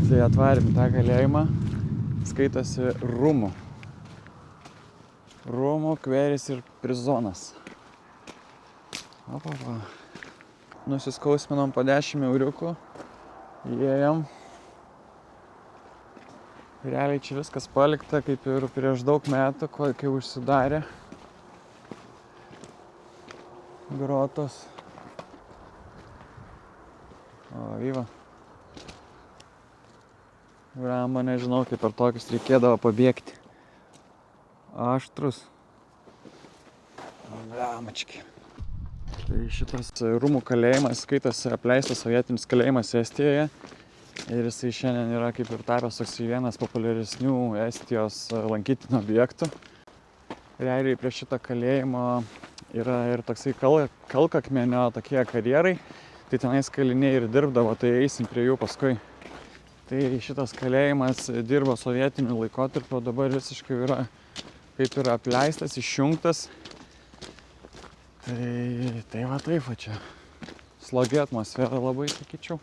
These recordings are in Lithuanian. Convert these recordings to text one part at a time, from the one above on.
Tai atvarėm tą kalėjimą, skaitosi rūmų. Rūmų, kveris ir prizonas. Opa. Nusiskausminom po 10 euriukų. Įėjom. Realiai čia viskas palikta, kaip ir prieš daug metų, kai užsidarė grotos. O, vyva. Ramba, nežinau, kaip per tokius reikėdavo pabėgti. Aštrus. Blamački. Tai šitas rūmų kalėjimas skaitosi apleistas sovietinis kalėjimas Estijoje. Ir jisai šiandien yra kaip ir tapęs toks vienas populiaresnių Estijos lankytinų objektų. Realiai prie šito kalėjimo yra ir toksai kalkakmenio tokie karjerai. Tai tenais kaliniai ir dirbdavo, tai eisim prie jų paskui. Tai šitas kalėjimas dirbo sovietiniu laikotarpiu, dabar visiškai yra kaip ir apleistas, išjungtas. Tai va taip va čia. Slogi atmosfera labai, sakyčiau.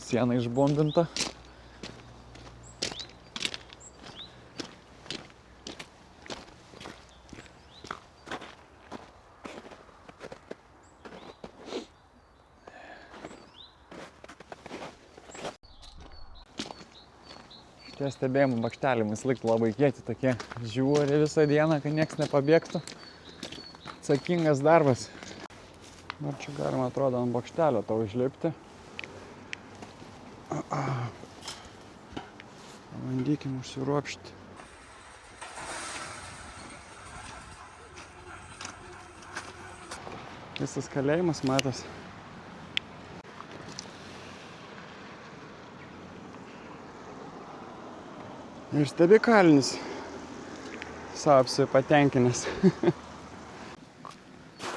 Siena išbombinta. Šitie stebėjimų bakšteliai visąlaik labai kieti tokie. Žiūri visą dieną, kad nieks nepabėgtų. Atsakingas darbas. Dar čia galima, atrodo, ant bakštelio tau užlipti. Bandykim užsiruopšti. Visas kalėjimas matas. Ir stebi kalinis. Savo apsipatenkinęs.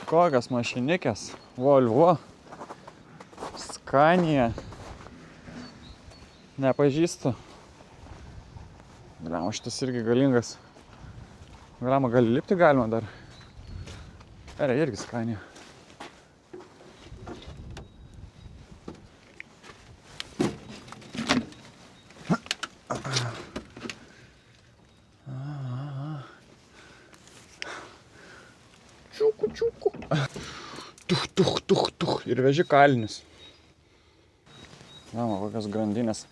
Kokios mašinikės. Volvo. Scania. Nepažįstu. Grama, šitas irgi galingas. Grama, gali lipti galima dar. Yra irgi Scania. Čiuku. Tuch. Ir veži kalinius. Grama, kokios grandinės.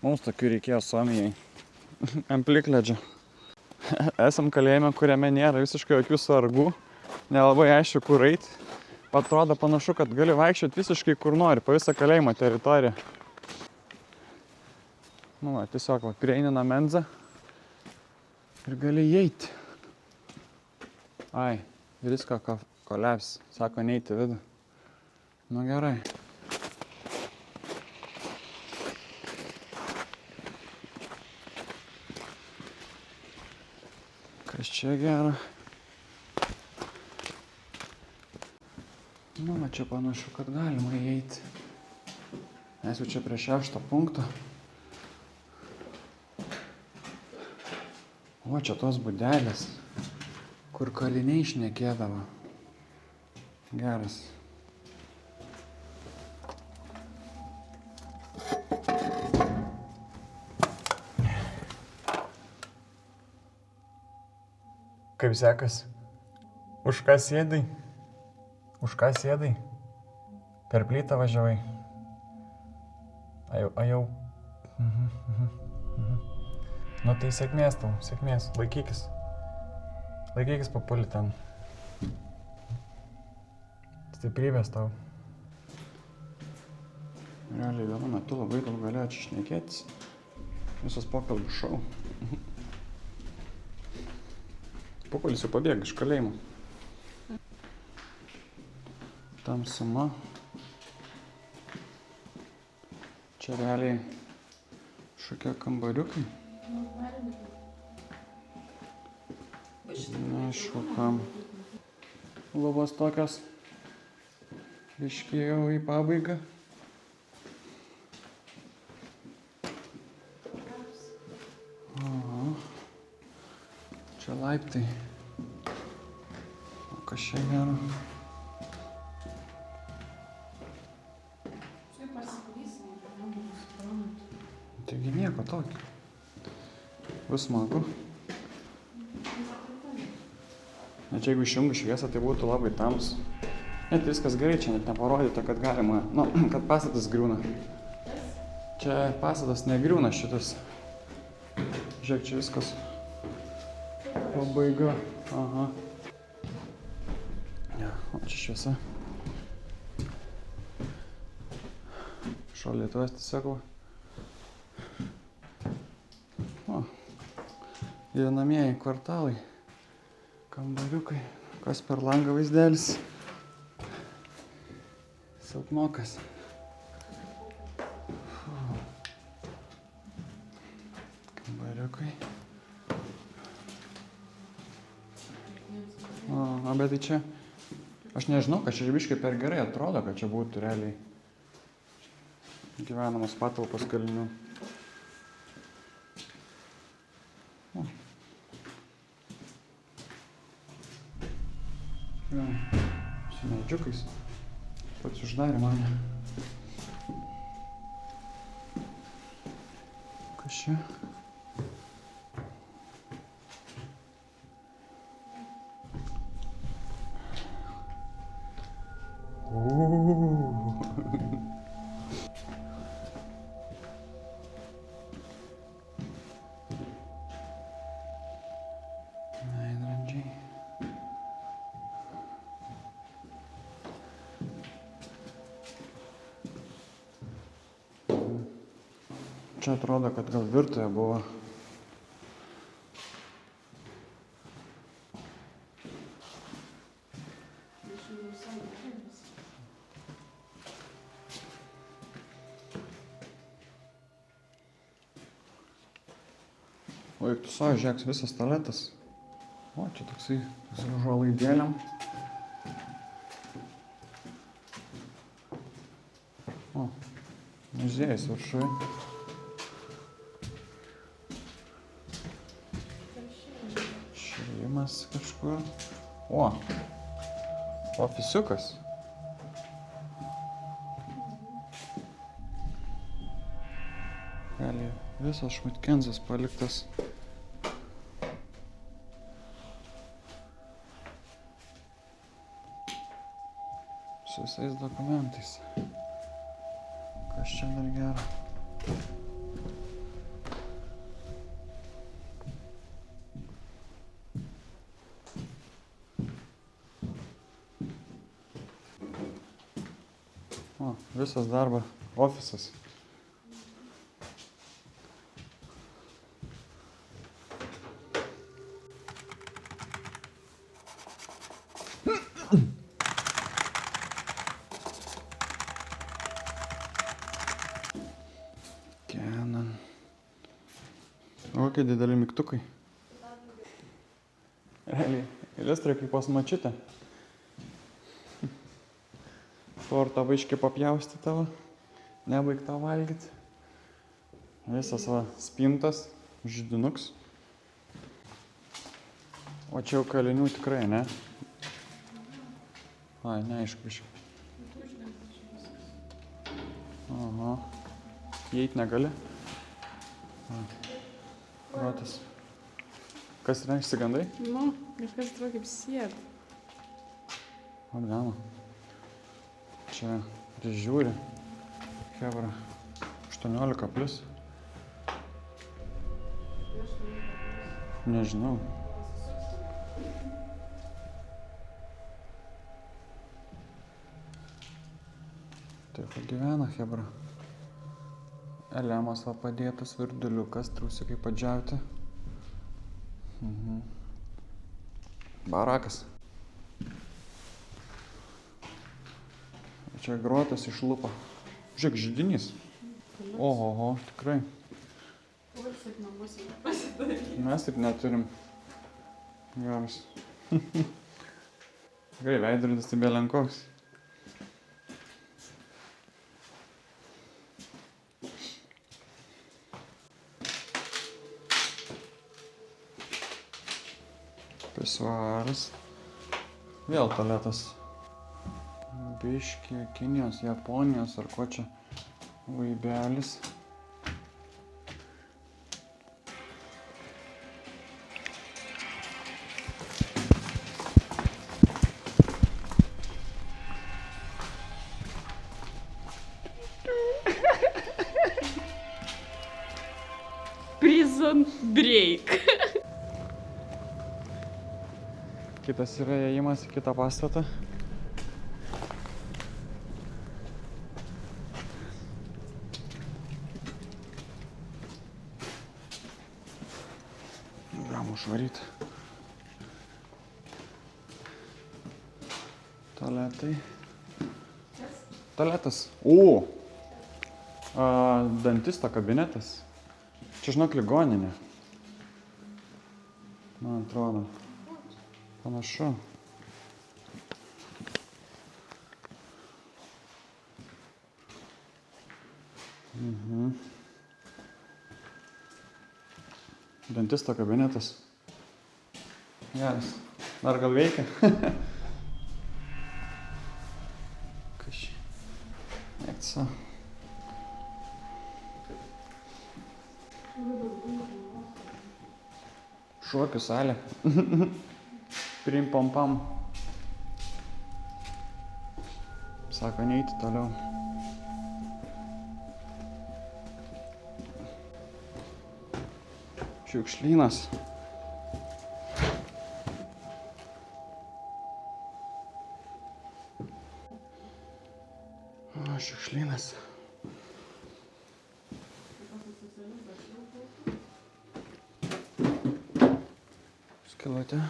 Mums tokių reikėjo Suomijai. Ant plikledžio. Esam kalėjime, kuriame nėra visiškai jokių sargų. Nelabai aišku, kur eit. Atrodo panašu, kad gali vaikščioti visiškai kur nori, po visą kalėjimo teritoriją. Nu, va, tiesiog va, prieini nuo menzą ir gali įeiti. Ai, visko ko leps, sako neiti vidų. Nu gerai. Kas čia gero? Nu, va čia panašu, kad galima įeiti. Mes jau čia prie 6 punkto. O čia tos būdelės, kur kaliniai šnekėdavo. Geras. Kaip sekas? Už ką sėdai? Už ką sėdai? Per plytą važiavai? Ajau. Nu tai sėkmės tau, sėkmės. Laikykis. Laikykis papuli ten. Stiprybės tau. Realiai vienu metu labai daug galėjo čia šnekėtis. Visas pokalbių šou. Papulis jau pabėga iš kalėjimo. Tamsuma. Čia realiai šokie kambariukai. Neaišku kam. Lubos tokios. Iškėjau į pabaigą. Aha. Čia laiptai. O kas čia gero? Taigi nieko tokio. Bus smagu. Net jeigu išjungiu šviesą, tai būtų labai tamsu. Net viskas gerai, čia net neparodyta, kad galima, kad pastatas griūna. Čia pastatas negriūna šitas. Žiūrėk, čia viskas. Pabaiga. Aha. Ja, o čia šviesa. Šaldytuvas tiesiog va. O. Gyvenamieji kvartalai. Kambariukai. Kas per langą vaizdelis. Silpnokas. Kambariukai. O, bet tai čia, aš nežinau, kad čia biškai per gerai atrodo, kad čia būtų realiai gyvenamas patalpos kalinių. O. Ja, su medžiukais. Pats uždarė mane. Kas čia? Veidrodžiai. Čia atrodo, kad gal virtuvė buvo. O juk tu savo žiūrėk, visas tualetas. O, čia toksai su užuolaidėlėm. O, muziejus viršuje. Šėjimas kažkur. O, ofisiukas. Gali visas šmutkenzas paliktas. Su visais dokumentais. Kas čia dar gero? O, visas darbo ofisas. Canon. O, kokie dideli mygtukai. Realiai, iliustrė kaip pas močiutę. Tortą vaiškiai papjausti tavo, nebaigtą valgyti. Visas va spintas, židinuks. O čia jau kalinių tikrai, ne? Ai, neaišku biškai. Aha. Įeit negali? Grotas. Kas yra, išsigandai? Nu, kažkas atrodo kaip sėda. O, gama. Čia prižiūri. Hebra. 18 plus. Nežinau. Taip gyvena Hebra. Elemas va padėtas, virduliukas, trusikai padžiauti. Barakas. Čia grotas iš lupo. Žiūrėk, židinys. Oho, tikrai. Mes taip neturim. Geras. Gerai, veidrodis tai belenkoks. Pisuaras. Vėl tualetas. Biški, Kinijos, Japonijos ar ko čia. Vaibelis. Prison break. Kitas yra įėjimas į kitą pastatą. Galim užvaryti. Tualetai. Tualetas. Dantisto kabinetas. Čia, žinok, ligoninė. Man atrodo. Panašu. Dantisto kabinetas. Geras. Dar gal veikia? Kaži. Mėgsa. Šokių salė. Prim pam pam. Sako, neiti toliau. Šiukšlynas. Šiukšlynas. Skylutė.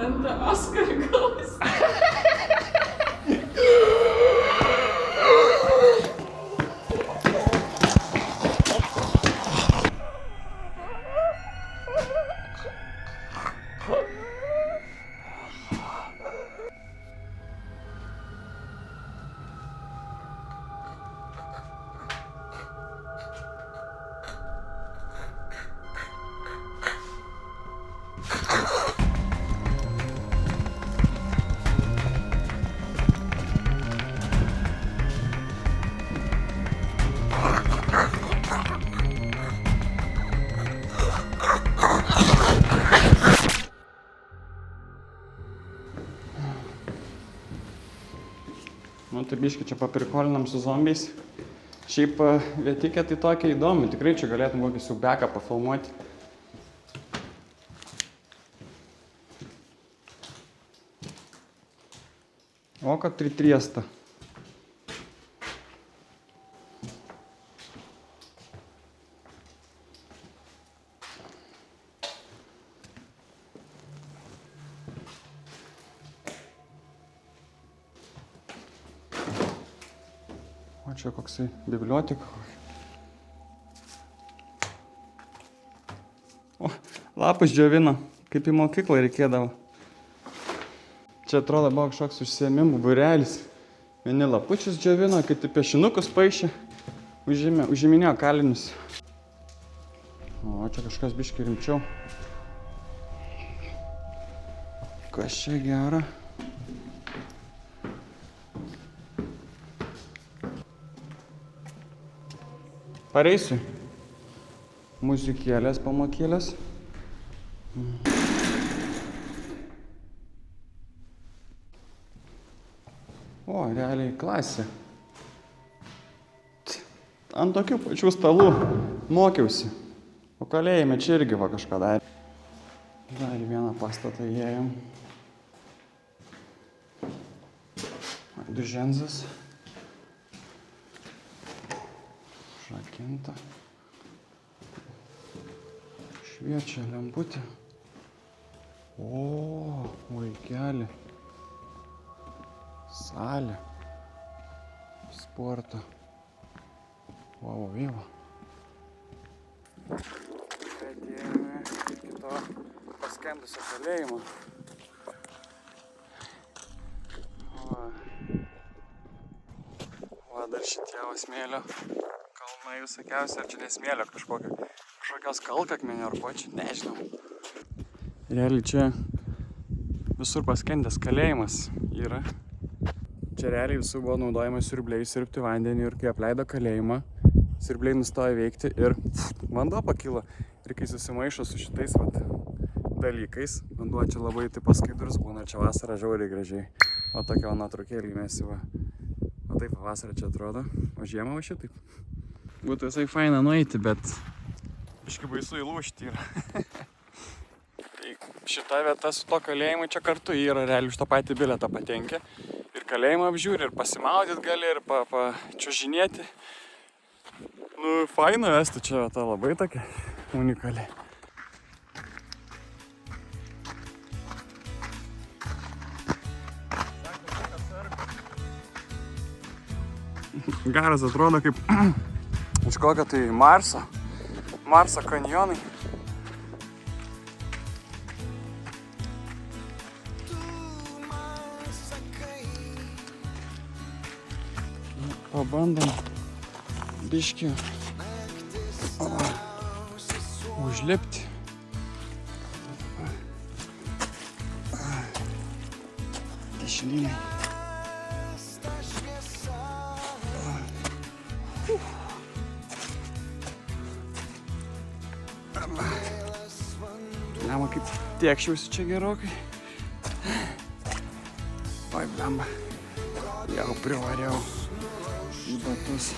And the Oscar goes. Nu, tai biškai čia paprikolinam su zombiais. Šiaip vietikė tai tokia įdomi, tikrai čia galėtum kokį siaubeką pafilmuoti. O, kad tritriesta. O čia koksai biblioteka. O, lapus džiovino, kaip į mokyklą reikėdavo. Čia atrodo buvo kažkoks užsiėmimų būrelis. Vieni lapučius džiovino, kiti piešinukus paišė, užiminėjo kalinius. O čia kažkas biškai rimčiau. Kas čia gera? Pareisiu. Muzikėlės pamokėlės. O, realiai klasė. Ant tokių pačių stalų mokiausi. O kalėjime čia irgi va kažką darė. Dar vieną pastatą įėjom. Duženzas. Žakinta. Šviečia lemputė. O, vaikeli. Salė. Sporto. Vau, vyva. Atėjome iki to paskendusio kalėjimo. O dar šitie smėlio kalnai visokiausi, ar čia nesmėlio kažkokios kalkakmenio ar ko čia, nežinau. Realiai čia visur paskendęs kalėjimas yra. Čia realiai visur buvo naudojama siurbliai siurbti vandenį ir kai apleido kalėjimą, siurbliai nustojo veikti ir vanduo pakilo. Ir kai susimaišo su šitais dalykais, vanduo čia labai paskaidrus būna, čia vasarą žiauriai gražiai. O tokio nuotraukėlį mes jau. O taip vasarą čia atrodo, o žiemą va šitaip. Būtų visai faina nueiti, bet biškai baisu įlūžti yra. Tai šita vieta su to kalėjimu čia kartu yra, realiai už tą patį bilietą patenkia. Ir kalėjimą apžiūri, ir pasimaudyt gali, ir čiuožinėti. Nu, faina vesti čia vieta, labai tokia unikali. Garas atrodo kaip iš kokio tai Marso kanjonai. Pabandom biškį užlipti. Dešininiai. Nema kaip tiekšiausi čia gerokai. Oi, blemba. Jau privariau į batus.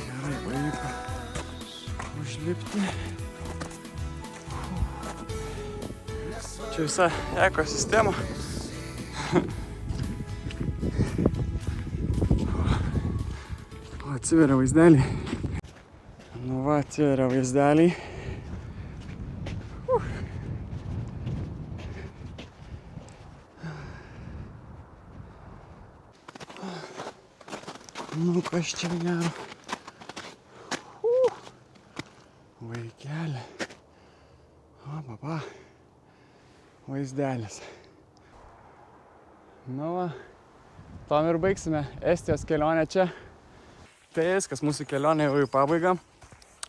Gerai pavyko užlipti. Čia visa ekosistema. Atsiveria vaizdeliai. Nu va, atsiveria vaizdeliai. Nu, kas čia gero. Vaikelė. O, papa. Vaizdelis. Nu va, tom ir baigsime Estijos kelionę čia. Tai viskas, mūsų kelionė jau į pabaigą.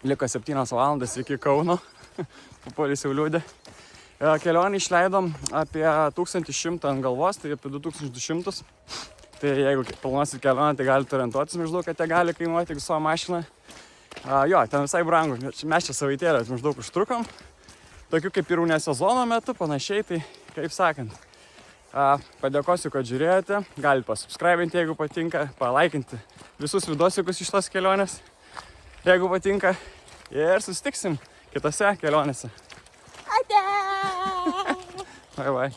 Liko 7 valandas iki Kauno. Papolis jau liūdė. Kelionę išleidom apie 1100 ant galvos, tai apie 2200. Tai jeigu planuosit kelionę, tai galite orientuotis maždaug, kad jie gali kainuoti su savo mašiną. Jo, ten visai brangu. Mes čia savaitėlę maždaug užtrukom. Tokių kaip ir ne sezono metu, panašiai, tai kaip sakant. Padėkosiu, kad žiūrėjote. Galite pasubscribinti, jeigu patinka, palaikinti visus vidosiukus iš tos kelionės, jeigu patinka. Ir susitiksim kitose kelionėse. Ate! Bye bye.